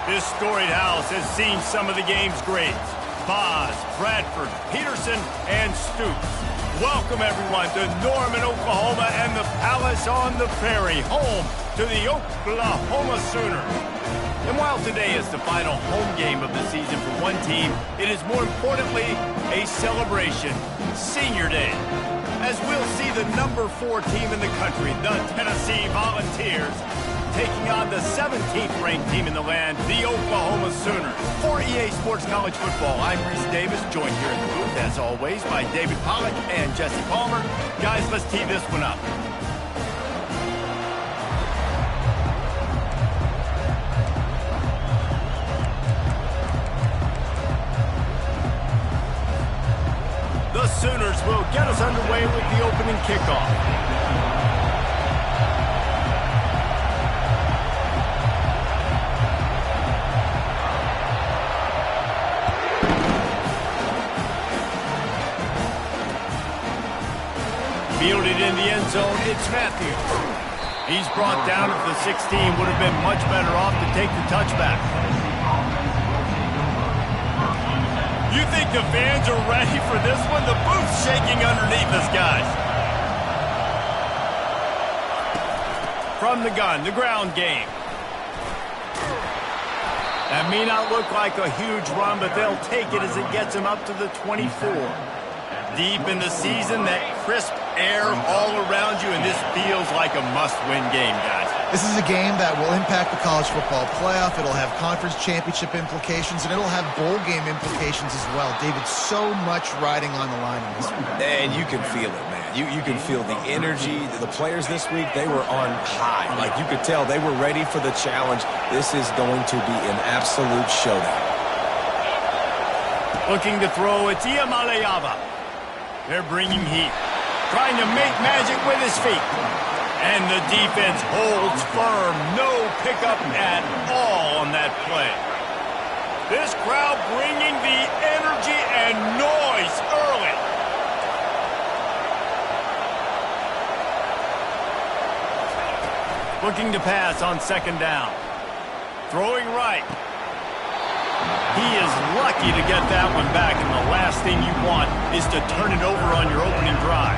This storied house has seen some of the game's greats. Boz, Bradford, Peterson, and Stoops. Welcome, everyone, to Norman, Oklahoma, and the Palace on the Prairie, home to the Oklahoma Sooners. And while today is the final home game of the season for one team, it is more importantly a celebration, Senior Day. As we'll see the number 4 team in the country, the Tennessee Volunteers, taking on the 17th-ranked team in the land, the Oklahoma Sooners. For EA Sports College Football, I'm Reese Davis, joined here in the booth, as always, by David Pollack and Jesse Palmer. Guys, let's tee this one up. The Sooners will get us underway with the opening kickoff. Fielded in the end zone, it's Matthews. He's brought down at the 16, would have been much better off to take the touchback. You think the fans are ready for this one? The booth's shaking underneath us, guys. From the gun, the ground game. That may not look like a huge run, but they'll take it as it gets them up to the 24. Deep in the season, that crisp air all around you, and this feels like a must-win game, guys. This is a game that will impact the college football playoff. It'll have conference championship implications, and it'll have bowl game implications as well. David, so much riding on the line in this one. And you can feel it, man. You can feel the energy. The players this week, they were on high. Like, you could tell they were ready for the challenge. This is going to be an absolute showdown. Looking to throw, it's Iamaleava. They're bringing heat. Trying to make magic with his feet. And the defense holds firm. No pickup at all on that play. This crowd bringing the energy and noise early. Looking to pass on second down. Throwing right. He is lucky to get that one back, and the last thing you want is to turn it over on your opening drive.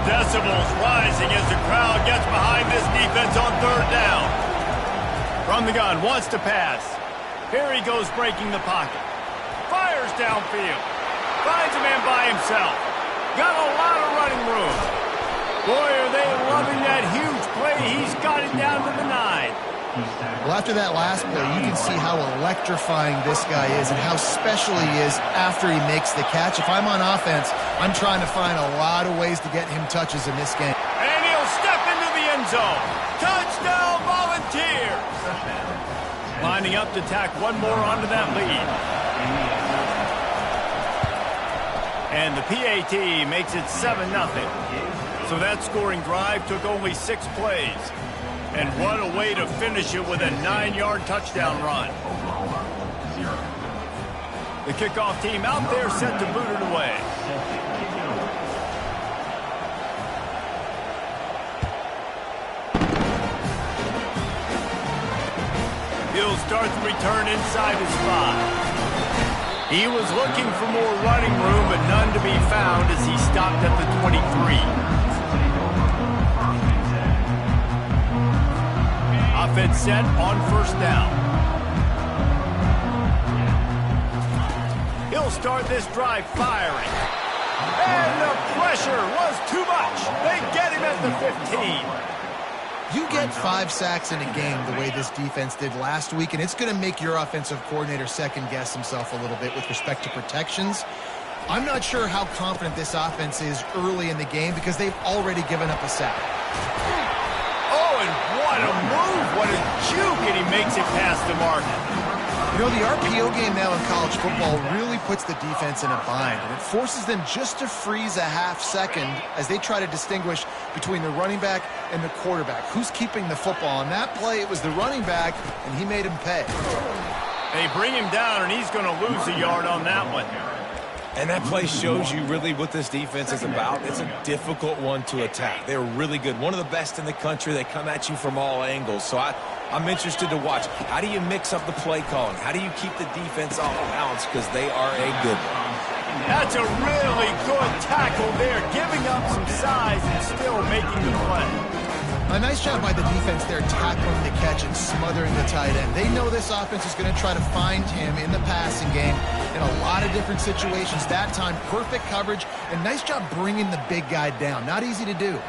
Decibels rising as the crowd gets behind this defense on third down. From the gun, wants to pass. Here he goes breaking the pocket. Fires downfield. Finds a man by himself. Got a lot of running room. Boy, are they loving that huge play. He's got it down to the 9. Well, after that last play, you can see how electrifying this guy is and how special he is after he makes the catch. If I'm on offense, I'm trying to find a lot of ways to get him touches in this game. And he'll step into the end zone. Touchdown, Volunteers! Lining up to tack one more onto that lead. And the PAT makes it 7-0. So that scoring drive took only 6 plays. And what a way to finish it with a 9-yard touchdown run. The kickoff team out there set to boot it away. He'll start the return inside his 5. He was looking for more running room, but none to be found as he stopped at the 23. Offense set on first down. He'll start this drive firing. And the pressure was too much. They get him at the 15. You get 5 sacks in a game the way this defense did last week, and it's going to make your offensive coordinator second-guess himself a little bit with respect to protections. I'm not sure how confident this offense is early in the game because they've already given up a sack. What a move, what a juke, and he makes it past the marker. You know, the RPO game now in college football really puts the defense in a bind, and it forces them just to freeze a half second as they try to distinguish between the running back and the quarterback. Who's keeping the football? On that play, it was the running back, and he made him pay. They bring him down, and he's going to lose a yard on that one. And that play shows you really what this defense is about. It's a difficult one to attack. They're really good. One of the best in the country. They come at you from all angles. So I'm interested to watch. How do you mix up the play calling? How do you keep the defense off balance? Because they are a good one. That's a really good tackle there, giving up some size and still making the play. A nice job by the defense there, tackling the catch and smothering the tight end. They know this offense is going to try to find him in the passing game in a lot of different situations. That time, perfect coverage, and nice job bringing the big guy down. Not easy to do.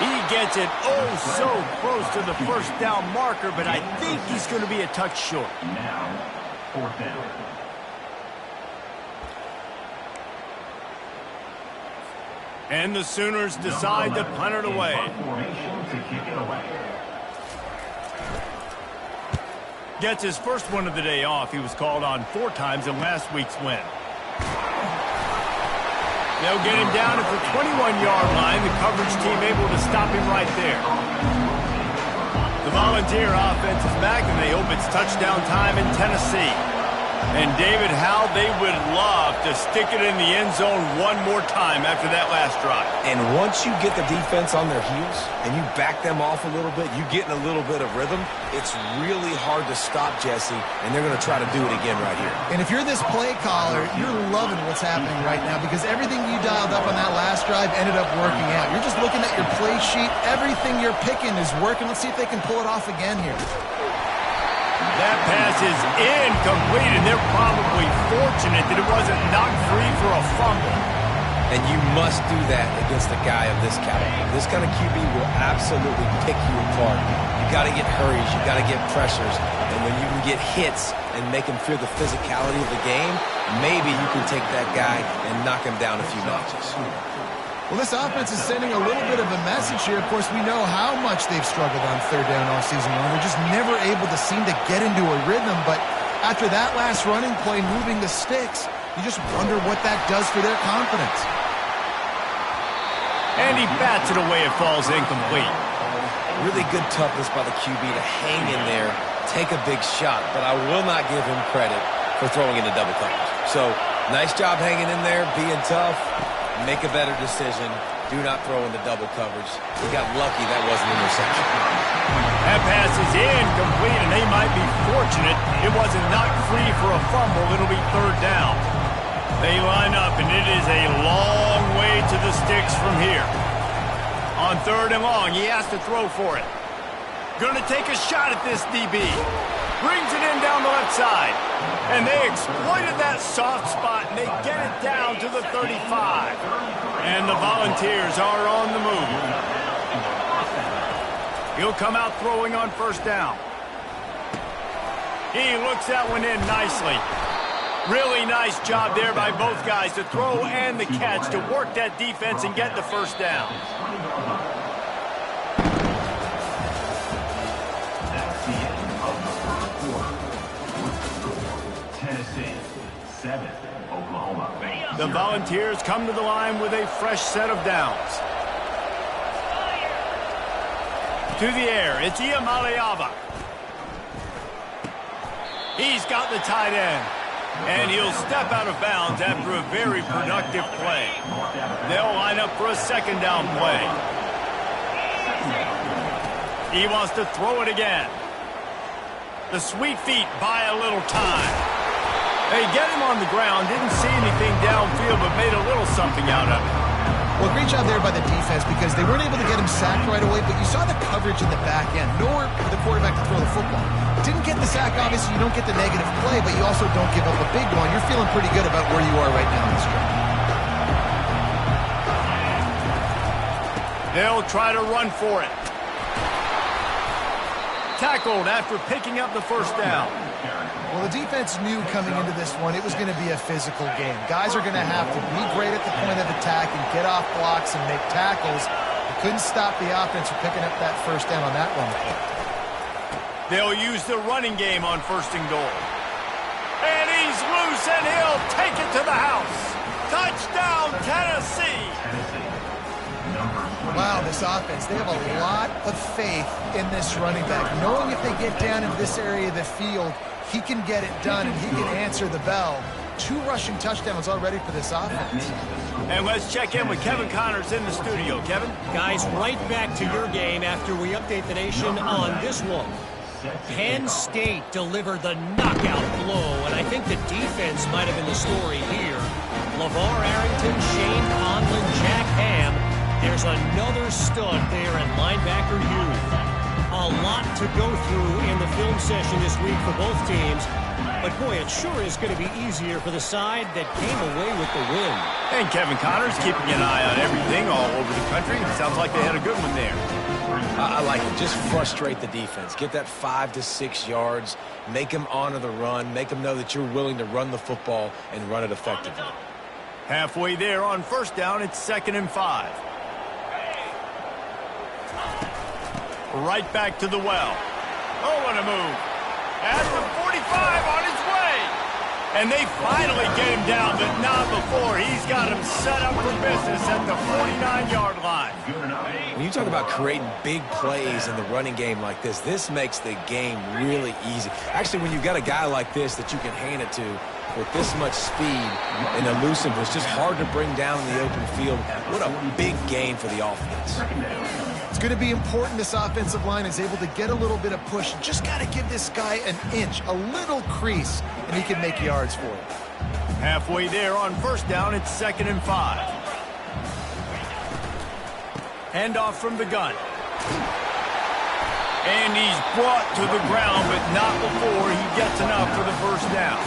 He gets it oh so close to the first down marker, but I think he's going to be a touch short. Now, fourth down. And the Sooners decide to punt it away. Gets his first one of the day off. He was called on 4 times in last week's win. They'll get him down at the 21-yard line. The coverage team able to stop him right there. The Volunteer offense is back, and they hope it's touchdown time in Tennessee. And, David, how they would love to stick it in the end zone one more time after that last drive. And once you get the defense on their heels and you back them off a little bit, you get in a little bit of rhythm, it's really hard to stop, Jesse, and they're going to try to do it again right here. And if you're this play caller, you're loving what's happening right now because everything you dialed up on that last drive ended up working out. You're just looking at your play sheet. Everything you're picking is working. Let's see if they can pull it off again here. That pass is incomplete, and they're probably fortunate that it wasn't knocked free for a fumble. And you must do that against a guy of this caliber. This kind of QB will absolutely pick you apart. You got to get hurries. You got to get pressures. And when you can get hits and make him feel the physicality of the game, maybe you can take that guy and knock him down a few notches. Well, this offense is sending a little bit of a message here. Of course, we know how much they've struggled on third down all season long. They're just never able to seem to get into a rhythm. But after that last running play, moving the sticks, you just wonder what that does for their confidence. And he bats it away. It falls incomplete. Really good toughness by the QB to hang in there, take a big shot. But I will not give him credit for throwing into double coverage. So, nice job hanging in there, being tough. Make a better decision. Do not throw into double coverage. He got lucky that wasn't an interception. That pass is incomplete, and they might be fortunate it wasn't knocked free for a fumble. It'll be third down. They line up, and it is a long way to the sticks from here. On third and long, he has to throw for it. Going to take a shot at this DB. Brings it in down the left side. And they exploited that soft spot, and they get it down to the 35. And the Volunteers are on the move. He'll come out throwing on first down. He looks that one in nicely. Really nice job there by both guys to throw and the catch to work that defense and get the first down. Tennessee, 7, Oklahoma. The Volunteers come to the line with a fresh set of downs. To the air, it's Iamaleava. He's got the tight end. And he'll step out of bounds after a very productive play. They'll line up for a second down play. He wants to throw it again. The sweet feet buy a little time. They get him on the ground, didn't see anything downfield, but made a little something out of it. Well, great job there by the defense because they weren't able to get him sacked right away, but you saw the coverage in the back end. Nowhere for the quarterback to throw the football. Didn't get the sack, obviously you don't get the negative play, but you also don't give up a big one. You're feeling pretty good about where you are right now in this drive. They'll try to run for it. Tackled after picking up the first down. Well, the defense knew coming into this one it was going to be a physical game. Guys are going to have to be great at the point of attack and get off blocks and make tackles. They couldn't stop the offense from picking up that first down on that run play. They'll use the running game on first and goal. And he's loose, and he'll take it to the house. Touchdown, Tennessee! Wow, this offense, they have a lot of faith in this running back. Knowing if they get down into this area of the field, he can get it done and he can answer the bell. 2 rushing touchdowns already for this offense. And let's check in with Kevin Connors in the studio. Kevin? Guys, right back to your game after we update the nation on this one. Penn State delivered the knockout blow, and I think the defense might have been the story here. LeVar Arrington, Shane Conlon, Jack Ham. There's another stud there in linebacker youth. A lot to go through in the film session this week for both teams. But, boy, it sure is going to be easier for the side that came away with the win. And Kevin Connors keeping an eye on everything all over the country. Sounds like they had a good one there. I like it. Just frustrate the defense. Get that 5 to 6 yards. Make them honor the run. Make them know that you're willing to run the football and run it effectively. Halfway there on first down, it's 2nd and 5. Right back to the well. Oh, what a move. At the 45 on his way. And they finally get him down, but not before. He's got him set up for business at the 49-yard line. When you talk about creating big plays in the running game like this makes the game really easy. Actually, when you've got a guy like this that you can hand it to with this much speed and elusiveness, just hard to bring down in the open field. What a big gain for the offense. It's going to be important this offensive line is able to get a little bit of push. Just got to give this guy an inch, a little crease, and he can make yards for it. Halfway there on first down, it's 2nd and 5. Handoff from the gun. And he's brought to the ground, but not before he gets enough for the first down.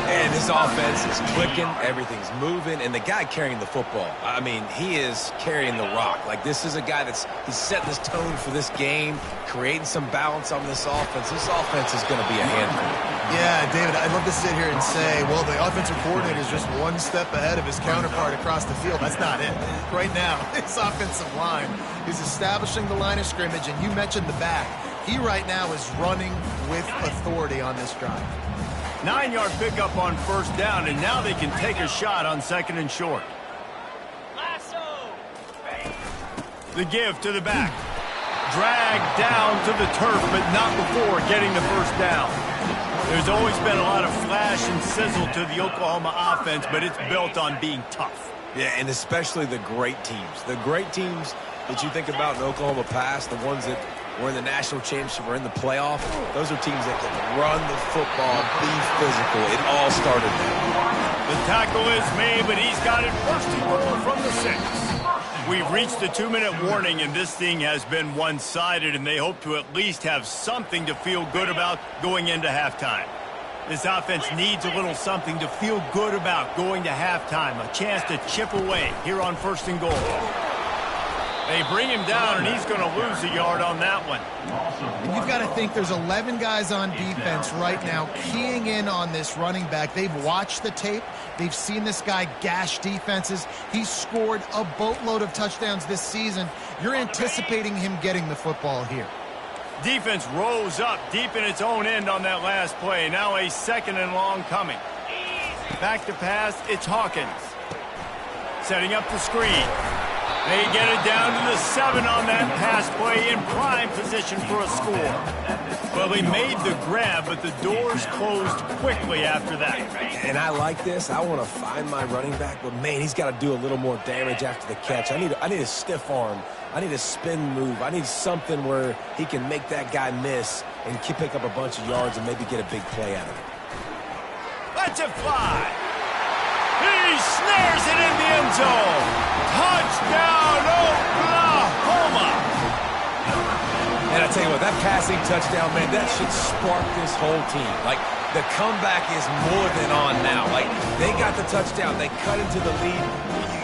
And this offense is clicking, everything's moving, and the guy carrying the football, I mean, he is carrying the rock. Like, this is a guy he's setting this tone for this game, creating some balance on this offense. This offense is going to be a handful. Yeah, David, I'd love to sit here and say, well, the offensive coordinator is just one step ahead of his counterpart across the field. That's not it. Right now, this offensive line is establishing the line of scrimmage, and you mentioned the back. He right now is running with authority on this drive. 9-yard pickup on first down, and now they can take a shot on 2nd and short. The give to the back. Dragged down to the turf, but not before getting the first down. There's always been a lot of flash and sizzle to the Oklahoma offense, but it's built on being tough. Yeah, and especially the great teams. The great teams that you think about in Oklahoma past, the ones that were in the national championship or in the playoff, those are teams that can run the football, be physical. It all started there. The tackle is made, but he's got it first and goal from the 6. We've reached the 2-minute warning, and this thing has been one-sided, and they hope to at least have something to feel good about going into halftime. This offense needs a little something to feel good about going to halftime, a chance to chip away here on 1st and goal. They bring him down, and he's going to lose a yard on that one. And you've got to think there's 11 guys on defense right now keying in on this running back. They've watched the tape. They've seen this guy gash defenses. He's scored a boatload of touchdowns this season. You're anticipating him getting the football here. Defense rose up deep in its own end on that last play. Now a 2nd and long coming. Back to pass, it's Hawkins. Setting up the screen. They get it down to the 7 on that pass play, in prime position for a score. Well, he made the grab, but the doors closed quickly after that. And I like this. I want to find my running back, but, man, he's got to do a little more damage after the catch. I need a stiff arm. I need a spin move. I need something where he can make that guy miss and pick up a bunch of yards and maybe get a big play out of it. Let's it fly. He snares it in the end zone. Touchdown, Oklahoma! And I tell you what, that passing touchdown, man, that should spark this whole team. Like, the comeback is more than on now. Like, they got the touchdown. They cut into the lead.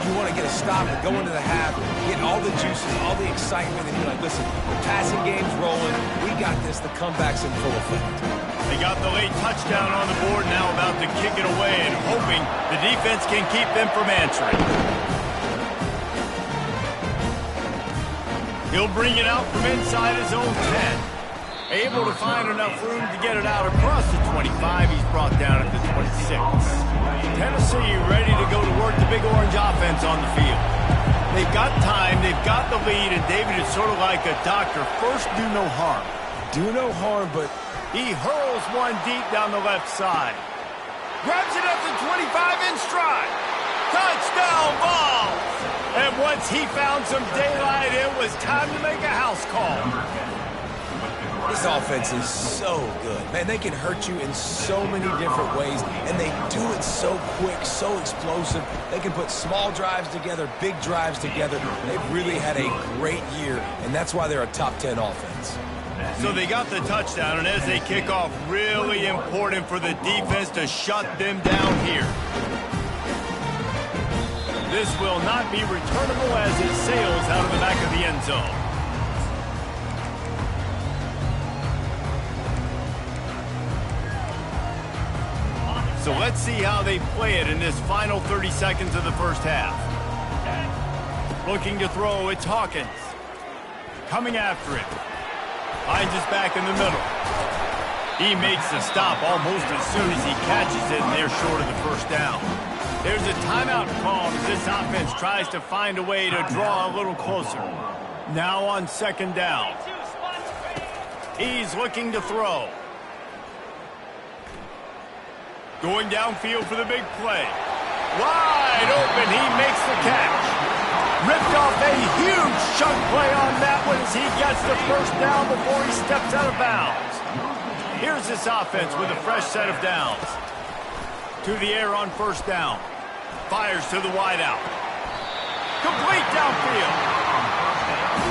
You want to get a stop and go into the half, get all the juices, all the excitement, and you're like, listen, the passing game's rolling. We got this. The comeback's in full effect. They got the late touchdown on the board, now about to kick it away and hoping the defense can keep them from answering. He'll bring it out from inside his own 10. Able to find enough room to get it out across the 25. He's brought down at the 26. Tennessee ready to go to work the Big Orange offense on the field. They've got time, they've got the lead, and David is sort of like a doctor. First, do no harm. Do no harm, but he hurls one deep down the left side. Grabs it at the 25 in stride. Touchdown ball! And once he found some daylight, it was time to make a house call. This offense is so good. Man, they can hurt you in so many different ways, and they do it so quick, so explosive. They can put small drives together, big drives together. They've really had a great year, and that's why they're a top 10 offense. So they got the touchdown, and as they kick off, really important for the defense to shut them down here. This will not be returnable as it sails out of the back of the end zone. So let's see how they play it in this final 30 seconds of the first half. Looking to throw, it's Hawkins. Coming after it. Finds his back in the middle. He makes the stop almost as soon as he catches it, and they're short of the first down. There's a timeout called as this offense tries to find a way to draw a little closer. Now on second down. He's looking to throw. Going downfield for the big play. Wide open, he makes the catch. Ripped off a huge chunk play on that one as he gets the first down before he steps out of bounds. Here's this offense with a fresh set of downs. To the air on first down. Fires to the wideout. Complete downfield.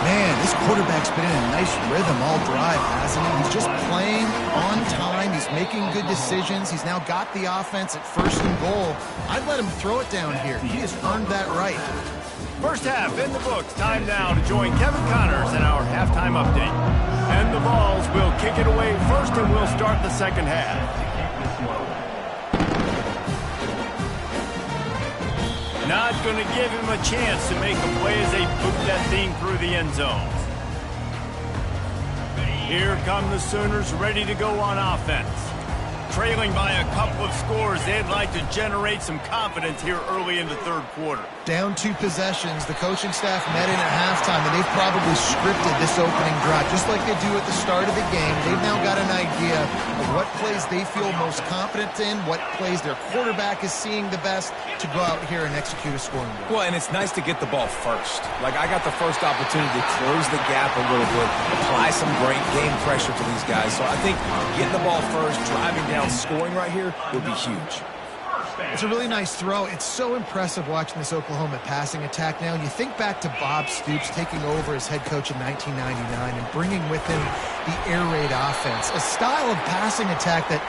Man, this quarterback's been in a nice rhythm all drive, hasn't he? He's just playing on time. He's making good decisions. He's now got the offense at first and goal. I'd let him throw it down here. He has earned that right. First half in the books. Time now to join Kevin Connors in our halftime update. And the Vols will kick it away first, and we'll start the second half. Not going to give him a chance to make a play as they boot that thing through the end zone. Here come the Sooners ready to go on offense. Trailing by a couple of scores, they'd like to generate some confidence here early in the third quarter. Down 2 possessions, the coaching staff met in at halftime, and they've probably scripted this opening drive, just like they do at the start of the game. They've now got an idea of what plays they feel most confident in, what plays their quarterback is seeing the best to go out here and execute a scoring drive. Well, and it's nice to get the ball first. Like, I got the first opportunity to close the gap a little bit, apply some great game pressure to these guys. So I think getting the ball first, driving down, scoring right here would be huge. It's a really nice throw. It's so impressive watching this Oklahoma passing attack now. You think back to Bob Stoops taking over as head coach in 1999 and bringing with him the air raid offense, a style of passing attack that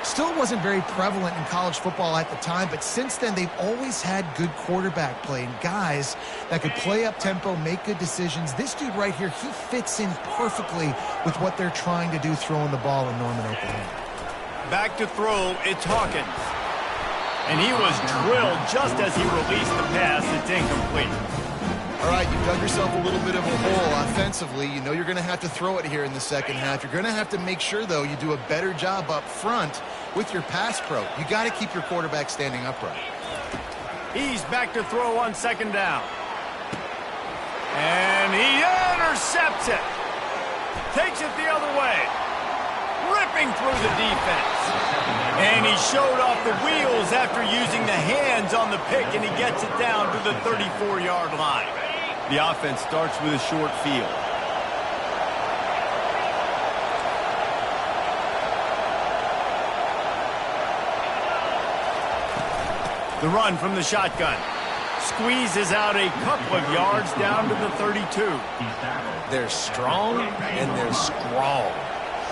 still wasn't very prevalent in college football at the time, but since then they've always had good quarterback play and guys that could play up tempo, make good decisions. This dude right here, he fits in perfectly with what they're trying to do throwing the ball in Norman, Oklahoma. Back to throw, it's Hawkins. And he was drilled just as he released the pass. It's incomplete. All right, you've dug yourself a little bit of a hole offensively. You know you're going to have to throw it here in the second half. You're going to have to make sure, though, you do a better job up front with your pass pro. You got to keep your quarterback standing upright. He's back to throw on second down. And he intercepts it. Takes it the other way. Ripping through the defense. And he showed off the wheels after using the hands on the pick, and he gets it down to the 34-yard line. The offense starts with a short field. The run from the shotgun. Squeezes out a couple of yards down to the 32. They're strong and they're strong.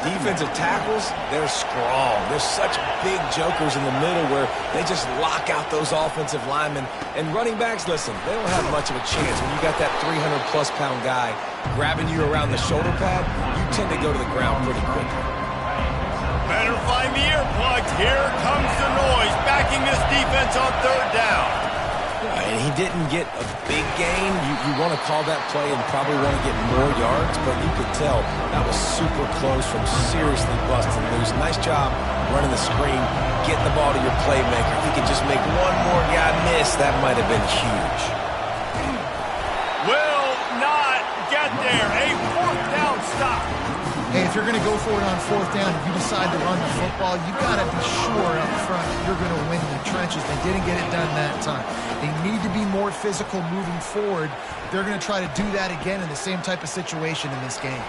Defensive tackles, they're strong. They're such big jokers in the middle where they just lock out those offensive linemen. And running backs, listen, they don't have much of a chance. When you got that 300-plus pound guy grabbing you around the shoulder pad, you tend to go to the ground pretty quickly. Better find the earplugs. Here comes the noise, backing this defense on third down. And he didn't get a big gain. You want to call that play and probably want to get more yards, but you could tell that was super close from seriously busting loose. Nice job running the screen, getting the ball to your playmaker. If he could just make one more guy miss, that might have been huge. Will not get there. A fourth down stop. Hey, if if you're going to go for it on fourth down and you decide to run the football, you've got to be sure up front that you're going to win the trenches. They didn't get it done that time. They need to be more physical moving forward. They're going to try to do that again in the same type of situation in this game.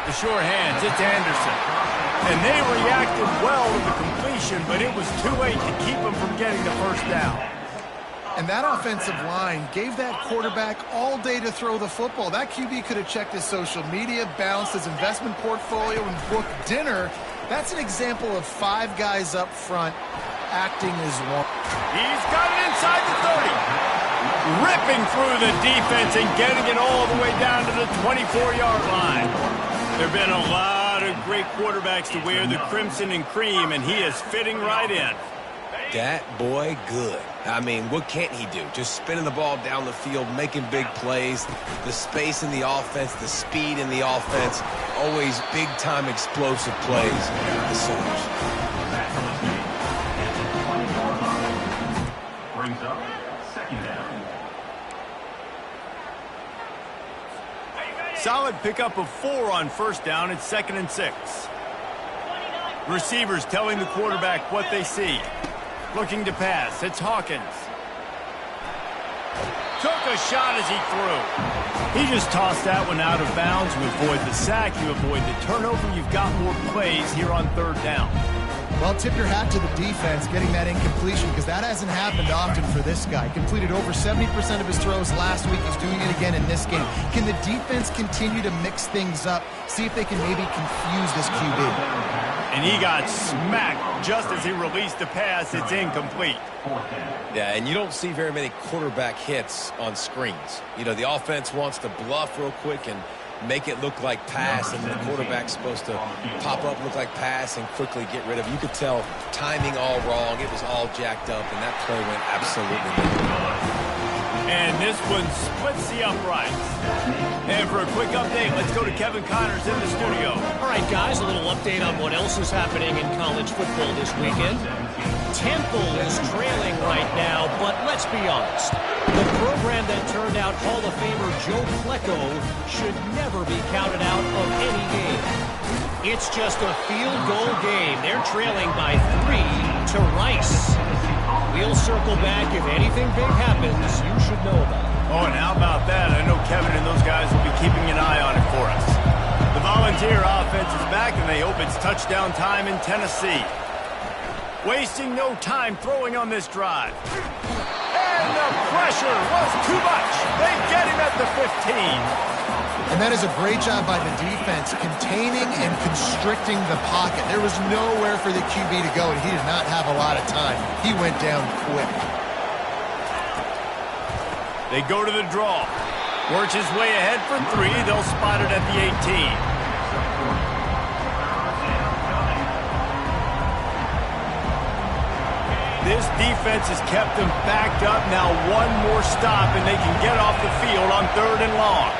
The sure hands, it's Anderson. And they reacted well to the completion, but it was too late to keep them from getting the first down. And that offensive line gave that quarterback all day to throw the football. That QB could have checked his social media, balanced his investment portfolio, and booked dinner. That's an example of 5 guys up front acting as one. He's got it inside the 30. Ripping through the defense and getting it all the way down to the 24-yard line. There have been a lot of great quarterbacks to wear the crimson and cream, and he is fitting right in. That boy good. I mean, what can't he do? Just spinning the ball down the field, making big plays, the space in the offense, the speed in the offense, always big-time explosive plays for the Sooners. Brings up second down. Solid pickup of 4 on first down. It's 2nd and 6. Receivers telling the quarterback what they see. Looking to pass. It's Hawkins. Took a shot as he threw. He just tossed that one out of bounds. You avoid the sack. You avoid the turnover. You've got more plays here on 3rd down. Well, tip your hat to the defense getting that incompletion because that hasn't happened often for this guy. Completed over 70% of his throws last week. He's doing it again in this game. Can the defense continue to mix things up? See if they can maybe confuse this QB. And he got smacked just as he released the pass. It's incomplete. Yeah, and you don't see very many quarterback hits on screens. You know, the offense wants to bluff real quick and make it look like pass, and the quarterback's supposed to pop up, look like pass, and quickly get rid of it. You could tell timing all wrong. It was all jacked up, and that play went absolutely nowhere. And this one splits the uprights. And for a quick update, let's go to Kevin Connors in the studio. All right, guys, a little update on what else is happening in college football this weekend. Temple is trailing right now, but let's be honest. The program that turned out Hall of Famer Joe Flacco should never be counted out of any game. It's just a field goal game. They're trailing by 3 to Rice. We'll circle back. If anything big happens, you should know about it. Oh, and how about that? I know Kevin and those guys will be keeping an eye on it for us. The Volunteer offense is back, and they hope it's touchdown time in Tennessee. Wasting no time throwing on this drive. And the pressure was too much. They get him at the 15. And that is a great job by the defense, containing and constricting the pocket. There was nowhere for the QB to go, and he did not have a lot of time. He went down quick. They go to the draw. Works his way ahead for 3. They'll spot it at the 18. This defense has kept them backed up. Now one more stop, and they can get off the field on 3rd and long.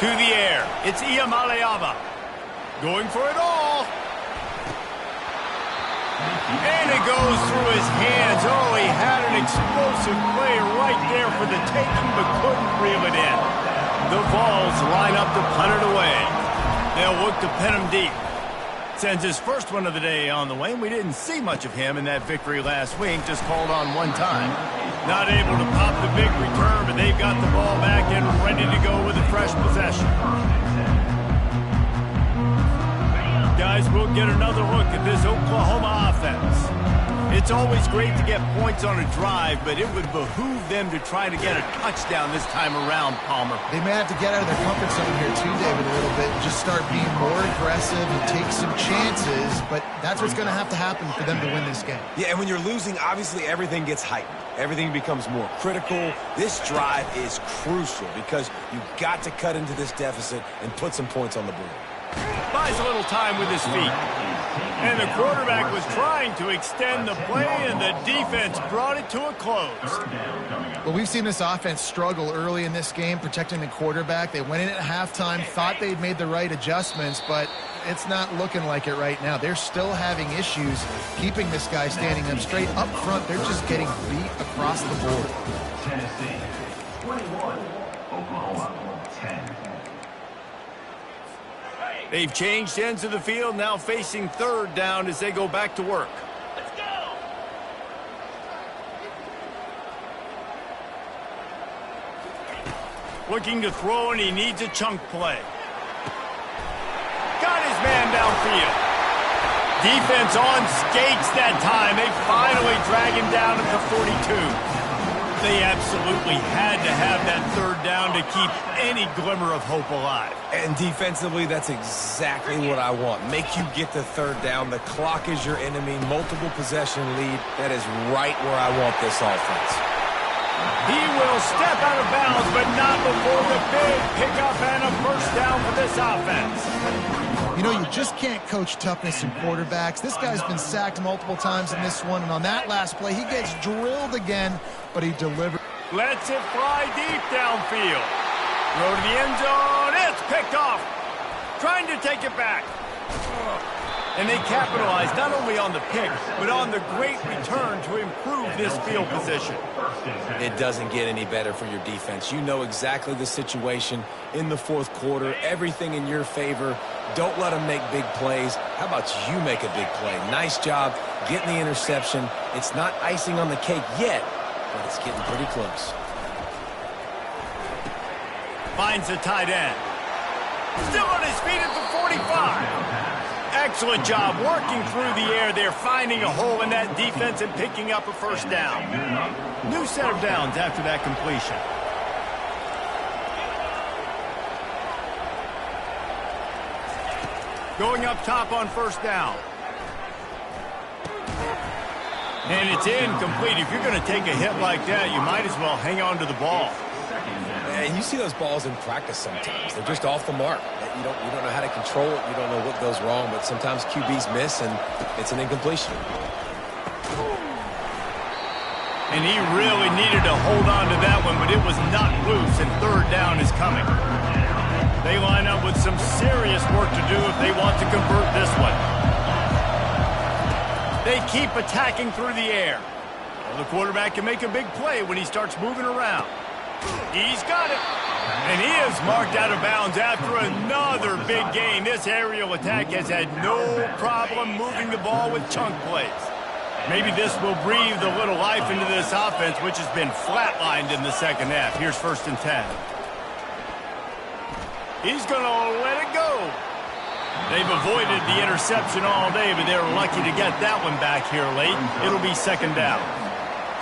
To the air. It's Iamaleava. Going for it all. And it goes through his hands. Oh, he had an explosive play right there for the taking, but couldn't reel it in. The Vols line up to punt it away. They'll look to pin him deep. Sends his first one of the day on the way, and we didn't see much of him in that victory last week, just called on one time. Not able to pop the big return, but they've got the ball back and ready to go with a fresh possession. Guys, we'll get another look at this Oklahoma offense. It's always great to get points on a drive, but it would behoove them to try to get a touchdown this time around, Palmer. They may have to get out of their comfort zone here too, David, a little bit, and just start being more aggressive and take some chances, but that's what's going to happen for them to win this game. Yeah, and when you're losing, obviously everything gets heightened. Everything becomes more critical. This drive is crucial because you've got to cut into this deficit and put some points on the board. Buys a little time with his feet. And the quarterback was trying to extend the play, and the defense brought it to a close. Well, we've seen this offense struggle early in this game, protecting the quarterback. They went in at halftime, thought they'd made the right adjustments, but it's not looking like it right now. They're still having issues keeping this guy standing up straight. Up front, they're just getting beat across the board. Tennessee, 21, Oklahoma, 10. They've changed ends of the field, now facing third down as they go back to work. Let's go! Looking to throw, and he needs a chunk play. Got his man downfield. Defense on skates that time. They finally drag him down at the 42. They absolutely had to have that third down to keep any glimmer of hope alive. And defensively, that's exactly what I want. Make you get the third down. The clock is your enemy. Multiple possession lead. That is right where I want this offense. He will step out of bounds, but not before the big pickup and a first down for this offense. You know, you just can't coach toughness in quarterbacks. This guy's been sacked multiple times in this one, and on that last play, he gets drilled again, but he delivered. Lets it fly deep downfield. Throw to the end zone. It's picked off. Trying to take it back. And they capitalize not only on the pick, but on the great return to improve this field position. It doesn't get any better for your defense. You know exactly the situation in the fourth quarter. Everything in your favor. Don't let them make big plays. How about you make a big play? Nice job getting the interception. It's not icing on the cake yet, but it's getting pretty close. Finds the tight end. Still on his feet at the 45. Excellent job working through the air there, finding a hole in that defense and picking up a first down. New set of downs after that completion. Going up top on first down. And it's incomplete. If you're going to take a hit like that, you might as well hang on to the ball. And you see those balls in practice sometimes. They're just off the mark. You don't know how to control it. You don't know what goes wrong, but sometimes QBs miss, and it's an incompletion. And he really needed to hold on to that one, but it was not loose, and third down is coming. They line up with some serious work to do if they want to convert this one. They keep attacking through the air. Well, the quarterback can make a big play when he starts moving around. He's got it. And he is marked out of bounds after another big gain. This aerial attack has had no problem moving the ball with chunk plays. Maybe this will breathe a little life into this offense, which has been flatlined in the second half. Here's 1st and 10. He's going to let it go. They've avoided the interception all day, but they're lucky to get that one back here late. It'll be 2nd down.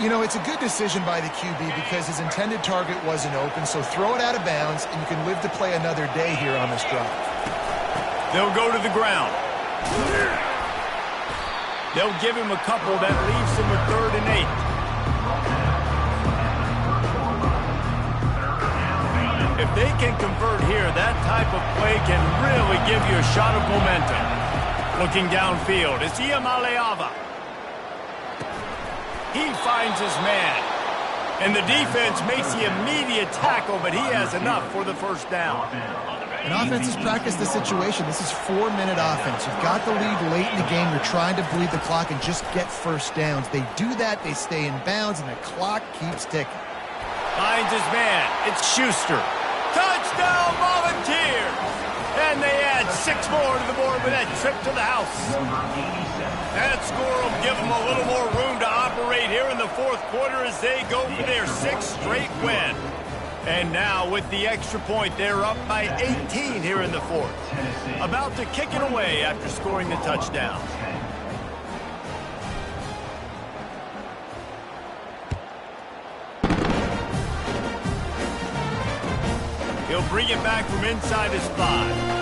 You know, it's a good decision by the QB because his intended target wasn't open, so throw it out of bounds, and you can live to play another day here on this drive. They'll go to the ground. They'll give him a couple that leaves him with 3rd and 8. If they can convert here, that type of play can really give you a shot of momentum. Looking downfield, it's Iamaleava. He finds his man. And the defense makes the immediate tackle, but he has enough for the first down. And offenses practice the situation. This is 4-minute offense. You've got the lead late in the game. You're trying to bleed the clock and just get first downs. They do that, they stay in bounds, and the clock keeps ticking. Finds his man. It's Schuster. Touchdown, Volunteers! And they add 6 more to the board with that trip to the house. That score will give them a little more room to operate here in the fourth quarter as they go for their 6th straight win. And now with the extra point, they're up by 18 here in the fourth. About to kick it away after scoring the touchdown. He'll bring it back from inside his 5.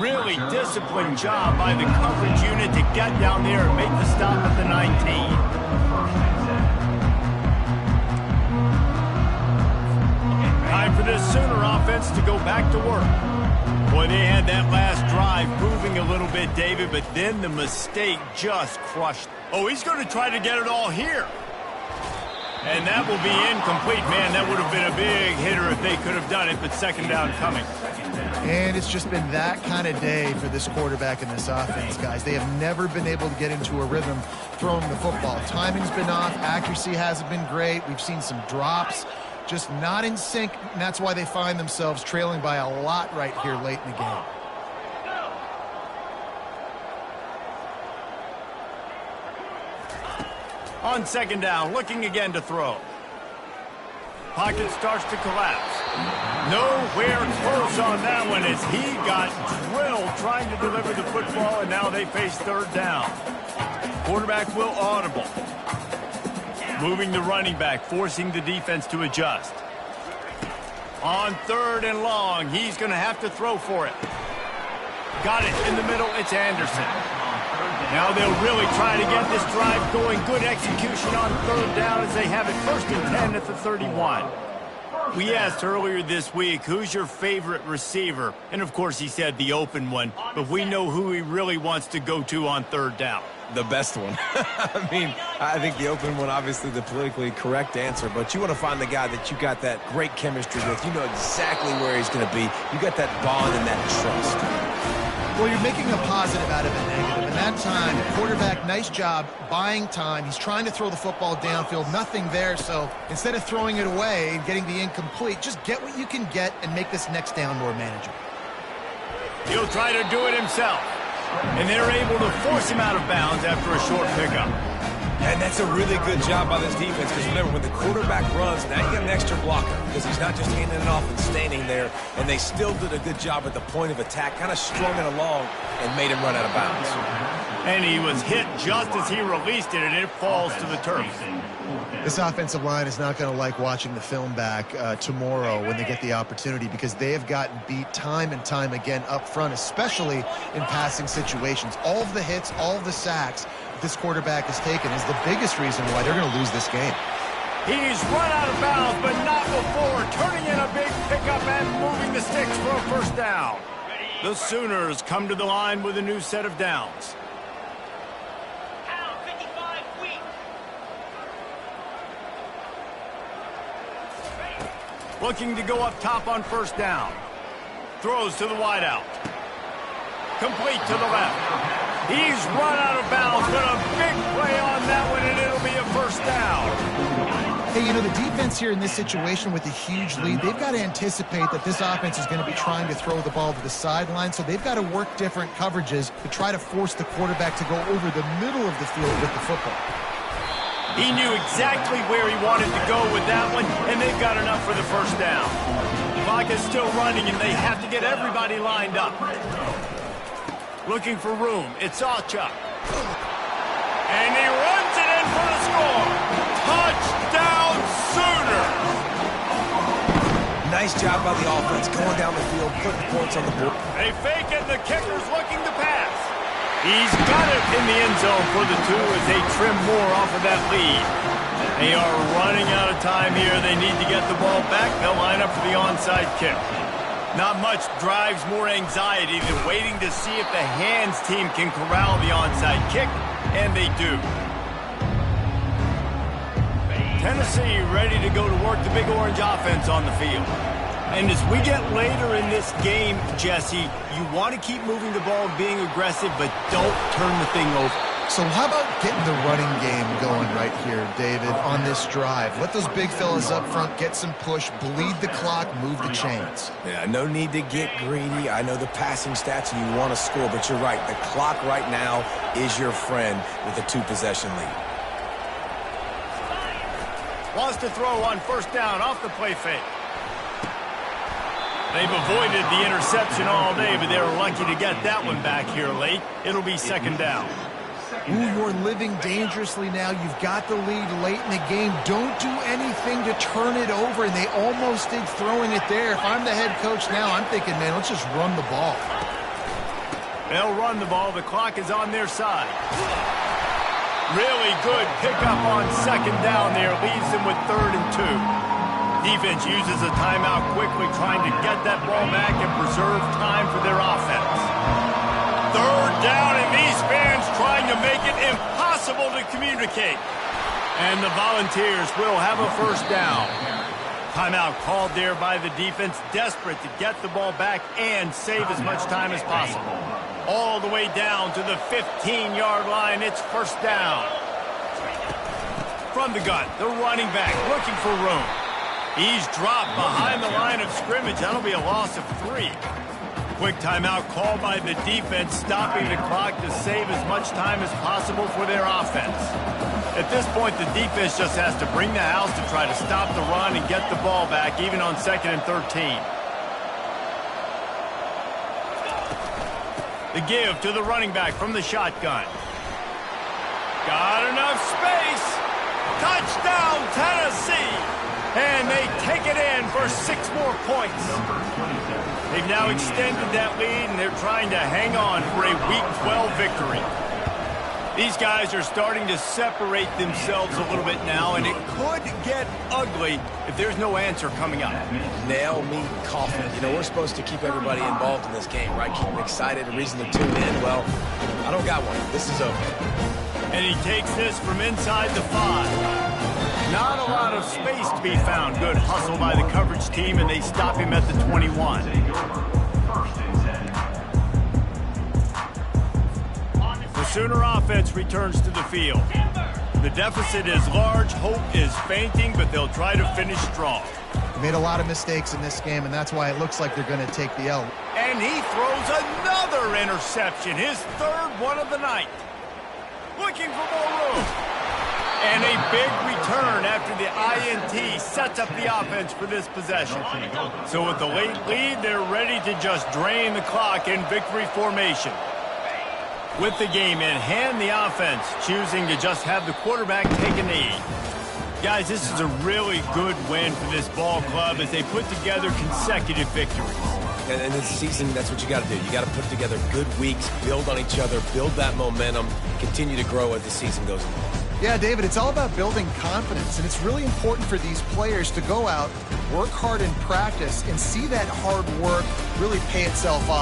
Really disciplined job by the coverage unit to get down there and make the stop at the 19. Time for this Sooner offense to go back to work. Boy, they had that last drive moving a little bit, David, but then the mistake just crushed. Oh, he's going to try to get it all here. And that will be incomplete. Man, that would have been a big hitter if they could have done it, but 2nd down coming. And it's just been that kind of day for this quarterback and this offense, guys. They have never been able to get into a rhythm throwing the football. Timing's been off. Accuracy hasn't been great. We've seen some drops. just not in sync, and that's why they find themselves trailing by a lot right here late in the game. On second down, looking again to throw. Pocket starts to collapse. Nowhere close on that one as he got drilled trying to deliver the football, and now they face third down. Quarterback will audible. Moving the running back, forcing the defense to adjust. On third and long, he's going to have to throw for it. Got it in the middle, it's Anderson. Now they'll really try to get this drive going. Good execution on third down as they have it 1st and 10 at the 31. We asked earlier this week, who's your favorite receiver? And, of course, he said the open one. But we know who he really wants to go to on third down. The best one. I mean, I think the open one, obviously the politically correct answer, but you want to find the guy that you got that great chemistry with. You know exactly where he's going to be. You got that bond and that trust. Well, you're making a positive out of a negative. And that time, quarterback, nice job buying time. He's trying to throw the football downfield. Nothing there. So instead of throwing it away and getting the incomplete, just get what you can get and make this next down more manageable. He'll try to do it himself. And they're able to force him out of bounds after a short pickup. And that's a really good job by this defense because remember, when the quarterback runs, now you got an extra blocker because he's not just handing it off and standing there. And they still did a good job at the point of attack, kind of strung it along and made him run out of bounds. And he was hit just as he released it, and it falls to the turf. This offensive line is not going to like watching the film back tomorrow when they get the opportunity because they have gotten beat time and time again up front, especially in passing situations. All of the hits, all of the sacks this quarterback has taken is the biggest reason why they're going to lose this game. He's run out of bounds, but not before turning in a big pickup and moving the sticks for a first down. The Sooners come to the line with a new set of downs. Looking to go up top on first down. Throws to the wideout. Complete to the left. He's run out of bounds, but a big play on that one, and it'll be a first down. Hey, you know, the defense here in this situation with a huge lead, they've got to anticipate that this offense is going to be trying to throw the ball to the sideline, so they've got to work different coverages to try to force the quarterback to go over the middle of the field with the football. He knew exactly where he wanted to go with that one, and they've got enough for the first down. Clock is still running, and they have to get everybody lined up. Looking for room. It's Alchuk. And he runs it in for the score. Touchdown, Sooners! Nice job by the offense going down the field, putting points on the board. They fake it. The kicker's looking to pass. He's got it in the end zone for the two as they trim more off of that lead. They are running out of time here. They need to get the ball back. They'll line up for the onside kick. Not much drives more anxiety than waiting to see if the hands team can corral the onside kick, and they do. Tennessee ready to go to work the Big Orange offense on the field. And as we get later in this game, Jesse, you want to keep moving the ball and being aggressive, but don't turn the thing over. So how about getting the running game going right here, David, on this drive? Let those big fellas up front get some push, bleed the clock, move the chains. Yeah, no need to get greedy. I know the passing stats and you want to score, but you're right. The clock right now is your friend with a two-possession lead. Wants to throw on first down off the play fake. They've avoided the interception all day, but they were lucky to get that one back here late. It'll be second down. Ooh, you're living dangerously now. You've got the lead late in the game. Don't do anything to turn it over, and they almost did throwing it there. If I'm the head coach now, I'm thinking, man, let's just run the ball. They'll run the ball. The clock is on their side. Really good pickup on second down there. Leaves them with 3rd and 2. Defense uses a timeout quickly, trying to get that ball back and preserve time for their offense. 3rd down, and these fans trying to make it impossible to communicate. And the Volunteers will have a first down. Timeout called there by the defense, desperate to get the ball back and save as much time as possible. All the way down to the 15-yard line, it's first down. From the gun, the running back looking for room. He's dropped behind the line of scrimmage. That'll be a loss of 3. Quick timeout called by the defense, stopping the clock to save as much time as possible for their offense. At this point, the defense just has to bring the house to try to stop the run and get the ball back, even on 2nd and 13. The give to the running back from the shotgun. Got enough space. Touchdown, Tennessee. And they take it in for 6 more points. They've now extended that lead, and they're trying to hang on for a Week 12 victory. These guys are starting to separate themselves a little bit now, and it could get ugly if there's no answer coming up. Nail me coffin. You know, we're supposed to keep everybody involved in this game, right? Keep them excited, a reason to tune in. Well, I don't got one. This is over. And he takes this from inside the 5. Not a lot of space to be found. Good hustle by the coverage team, and they stop him at the 21. The Sooner offense returns to the field. The deficit is large. Hope is fainting, but they'll try to finish strong. Made a lot of mistakes in this game, and that's why it looks like they're going to take the L. And he throws another interception, his 3rd one of the night. Looking for more room. And a big return after the INT sets up the offense for this possession. So with the late lead, they're ready to just drain the clock in victory formation. With the game in hand, the offense choosing to just have the quarterback take a knee. Guys, this is a really good win for this ball club as they put together consecutive victories. And this season, that's what you got to do. You got to put together good weeks, build on each other, build that momentum, continue to grow as the season goes on. Yeah, David, it's all about building confidence, and it's really important for these players to go out, work hard in practice, and see that hard work really pay itself off